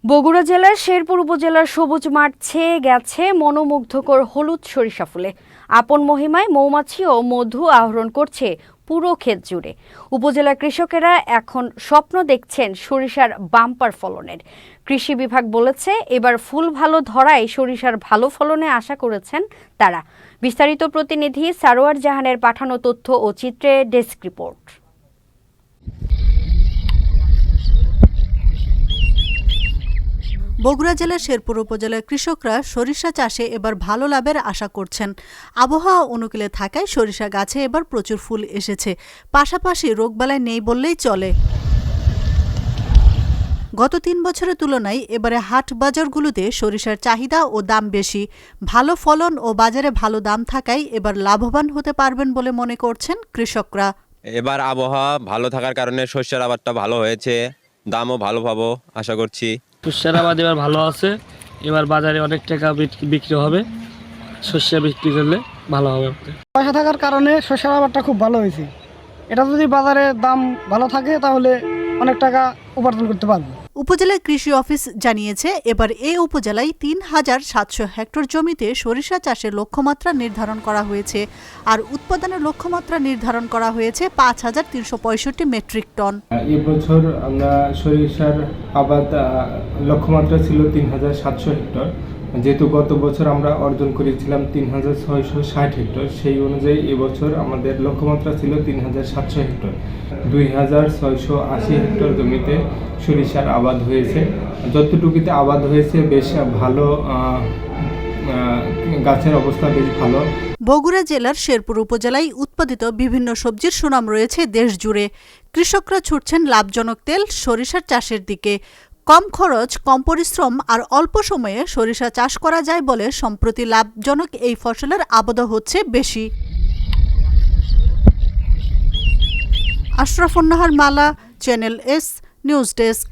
বগুড়া জেলার শেরপুর উপজেলার সবুজ মাঠ ছেয়ে গেছে মনোমুগ্ধকর হলুদ সরিষা ফুলে। আপন মহিমায় মৌমাছি ও মধু আহরণ করছে পুরো ক্ষেত জুড়ে। উপজেলার কৃষকেরা এখন স্বপ্ন দেখছেন সরিষার বাম্পার ফলনের। কৃষি বিভাগ বলেছে, এবার ফুল ভালো ধরায় সরিষার ভালো ফলনে আশা করেছেন তারা। বিস্তারিত প্রতিনিধি সারোয়ার জাহানের পাঠানো তথ্য ও চিত্রে ডেস্ক রিপোর্ট। বগুড়া জেলার শেরপুর উপজেলার কৃষকরা সরিষা চাষে এবার ভালো লাভের আশা করছেন। আবহাওয়া অনুকূলে থাকায় সরিষা গাছে এবার প্রচুর ফুল এসেছে, পাশাপাশি রোগবালাই নেই বললেই চলে। গত ৩ বছরের তুলনায় এবারে হাট বাজারগুলোতে সরিষার চাহিদা ও দাম বেশি। ভালো ফলন ও বাজারে ভালো দাম থাকায় এবার লাভবান হতে পারবেন বলে মনে করছেন কৃষকরা। এবার আবহাওয়া ভালো থাকার কারণে শস্যের আবাদটা ভালো হয়েছে, দামও ভালো পাবো আশা করছি। শস্যের আবাদ এবার ভালো আছে, এবার বাজারে অনেক টাকা বিক্রি হবে, শস্য বিক্রি করলে ভালো হবে। পয়সা থাকার কারণে শস্যের আবাদটা খুব ভালো হয়েছে। এটা যদি বাজারে দাম ভালো থাকে তাহলে অনেক টাকা উপার্জন করতে পারবো। উপজেলা কৃষি অফিস জানিয়েছে, এবার এই উপজেলায় ৩,৭০০ হেক্টর জমিতে সরিষা চাষের লক্ষ্যমাত্রা নির্ধারণ করা হয়েছে, আর উৎপাদনের লক্ষ্যমাত্রা নির্ধারণ করা হয়েছে ৫,৩৬৫ মেট্রিক টন। এবছর আমরা সরিষার আবাদ লক্ষ্যমাত্রা ছিল ৩,৭০০ হেক্টর। যেহেতু গত বছর আমরা অর্জন করেছিলাম ৩,৬৬০ হেক্টর, সেই অনুযায়ী এবছর আমাদের লক্ষ্যমাত্রা ছিল ৩,৭০০ হেক্টর। 2,680 হেক্টর জমিতে সরিষার আবাদ হয়েছে। যতটুকুতে আবাদ হয়েছে বেশ ভালো, গাছের অবস্থা বেশ ভালো। বগুড়া জেলার শেরপুর উপজেলায় উৎপাদিত বিভিন্ন সবজির সুনাম রয়েছে দেশ জুড়ে। কৃষকরা ছুটছেন লাভজনক তেল সরিষার চাষের দিকে। কম খরচ, কম পরিশ্রম আর অল্প সময়ে সরিষা চাষ করা যায় বলে সম্প্রতি লাভজনক এই ফসলের আবাদ হচ্ছে বেশি। আশরাফুন নাহার মালা, চ্যানেল এস নিউজ ডেস্ক।